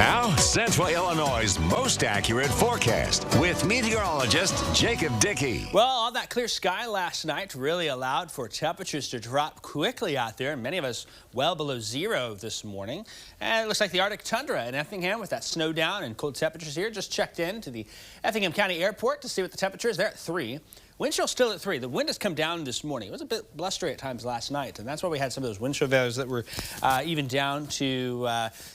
Now, Central Illinois' most accurate forecast with meteorologist Jacob Dickey. Well, all that clear sky last night really allowed for temperatures to drop quickly out there. Many of us well below zero this morning. And it looks like the Arctic tundra in Effingham with that snow down and cold temperatures here. Just checked in to the Effingham County Airport to see what the temperature is. They're at 3. Wind chill still at 3. The wind has come down this morning. It was a bit blustery at times last night, and that's why we had some of those wind chill values that were even down to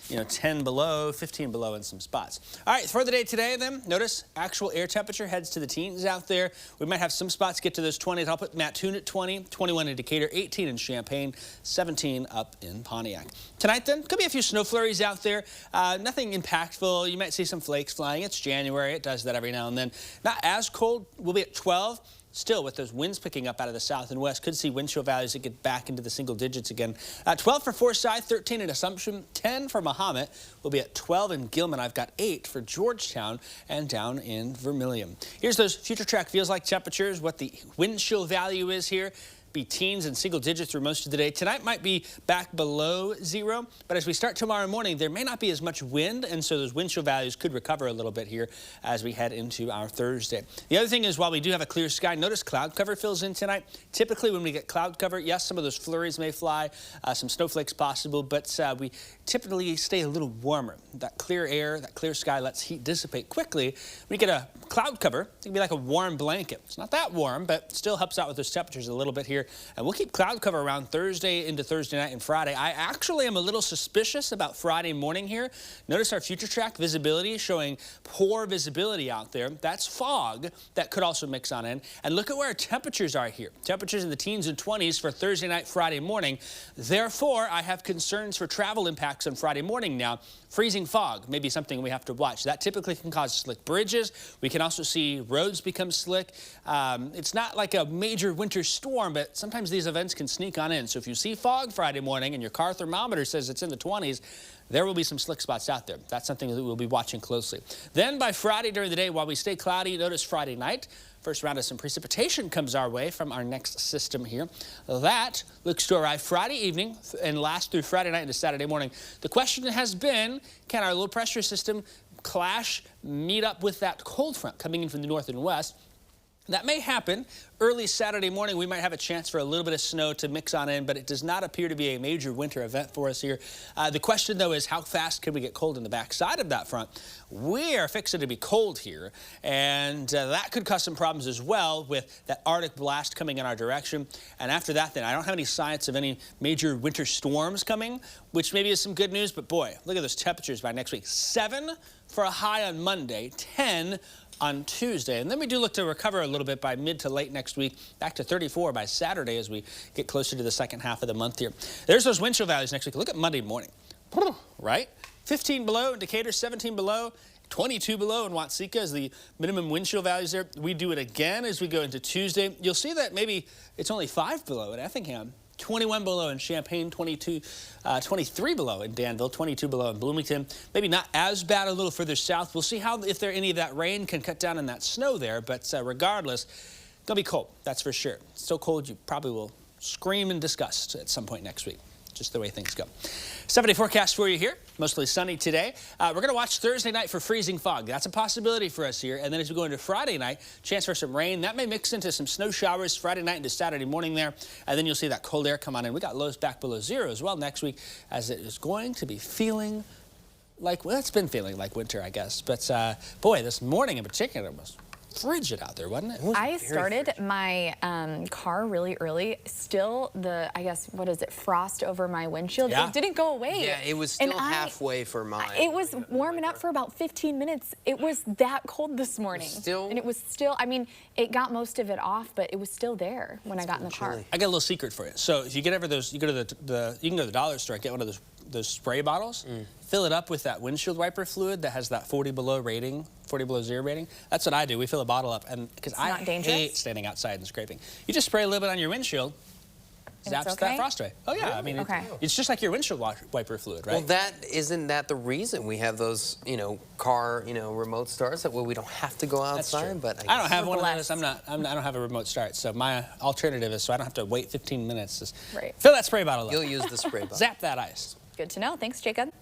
10 below, 15 below in some spots. All right, for the day today, then, notice actual air temperature heads to the teens out there. We might have some spots get to those 20s. I'll put Mattoon at 20, 21 in Decatur, 18 in Champaign, 17 up in Pontiac. Tonight, then, could be a few snow flurries out there. Nothing impactful. You might see some flakes flying. It's January. It does that every now and then. Not as cold. We'll be at 12. Still, with those winds picking up out of the south and west, could see wind chill values that get back into the single digits again. 12 for Forsyth, 13 in Assumption, 10 for Mahomet. We'll be at 12 in Gilman. I've got 8 for Georgetown and down in Vermilion. Here's those future track feels like temperatures, what the wind chill value is here. Be teens and single digits through most of the day. Tonight might be back below 0, but as we start tomorrow morning, there may not be as much wind, and so those wind chill values could recover a little bit here as we head into our Thursday. The other thing is, while we do have a clear sky, notice cloud cover fills in tonight. Typically, when we get cloud cover, yes, some of those flurries may fly, some snowflakes possible, but we typically stay a little warmer. That clear air, that clear sky lets heat dissipate quickly. When you get a cloud cover, it can be like a warm blanket. It's not that warm, but still helps out with those temperatures a little bit here. And we'll keep cloud cover around Thursday into Thursday night and Friday. I actually am a little suspicious about Friday morning here. Notice our future track visibility showing poor visibility out there. That's fog that could also mix on in. And look at where our temperatures are here. Temperatures in the teens and 20s for Thursday night, Friday morning. Therefore, I have concerns for travel impacts on Friday morning now. Freezing fog may be something we have to watch. That typically can cause slick bridges. We can also see roads become slick. It's not like a major winter storm, but sometimes these events can sneak on in. So if you see fog Friday morning and your car thermometer says it's in the 20s, there will be some slick spots out there. That's something that we'll be watching closely. Then by Friday during the day, while we stay cloudy, notice Friday night, first round of some precipitation comes our way from our next system here. That looks to arrive Friday evening and last through Friday night into Saturday morning. The question has been, can our low pressure system meet up with that cold front coming in from the north and west? That may happen. Early Saturday morning, we might have a chance for a little bit of snow to mix on in, but it does not appear to be a major winter event for us here. The question, though, is how fast can we get cold in the backside of that front? We are fixing to be cold here, and that could cause some problems as well with that Arctic blast coming in our direction. And after that, then, I don't have any signs of any major winter storms coming, which maybe is some good news, but boy, look at those temperatures by next week. 7 for a high on Monday, 10 on Tuesday. And then we do look to recover a little bit by mid to late next week, back to 34 by Saturday as we get closer to the second half of the month here. There's those wind chill values next week. Look at Monday morning, right? 15 below in Decatur, 17 below, 22 below in Watseka is the minimum wind chill values there. We do it again as we go into Tuesday. You'll see that maybe it's only 5 below in Effingham. 21 below in Champaign, 23 below in Danville, 22 below in Bloomington. Maybe not as bad a little further south. We'll see if any of that rain can cut down on that snow there, but regardless, it's going to be cold, that's for sure. It's so cold you probably will scream in disgust at some point next week. Just the way things go. 7-day forecast for you here. Mostly sunny today. We're going to watch Thursday night for freezing fog. That's a possibility for us here. And then as we go into Friday night, chance for some rain. That may mix into some snow showers Friday night into Saturday morning there. And then you'll see that cold air come on in. We got lows back below 0 as well next week, as it is going to be feeling like, well, it's been feeling like winter, I guess. But boy, this morning in particular was frigid out there, wasn't it? I started my car really early. Still, I guess, what is it, frost over my windshield. Yeah. It didn't go away. Yeah, it was still halfway for mine. It was warming up for about 15 minutes. It was that cold this morning. And it was still, I mean, it got most of it off, but it was still there when I got in the car. I got a little secret for you. So if you get ever those, you go to you can go to the dollar store and get one of those spray bottles. Fill it up with that windshield wiper fluid that has that 40 below rating, 40 below 0 rating. That's what I do. We fill a bottle up, and because I hate standing outside and scraping. You just spray a little bit on your windshield, zaps that frost away. Oh yeah, I mean, it's just like your windshield wiper fluid, right? Well, isn't that the reason we have those, car, remote starts? That way we don't have to go outside. But I don't have one of those. I don't have a remote start, so my alternative is so I don't have to wait 15 minutes. Just fill that spray bottle up. You'll use the spray bottle. Zap that ice. Good to know. Thanks, Jacob.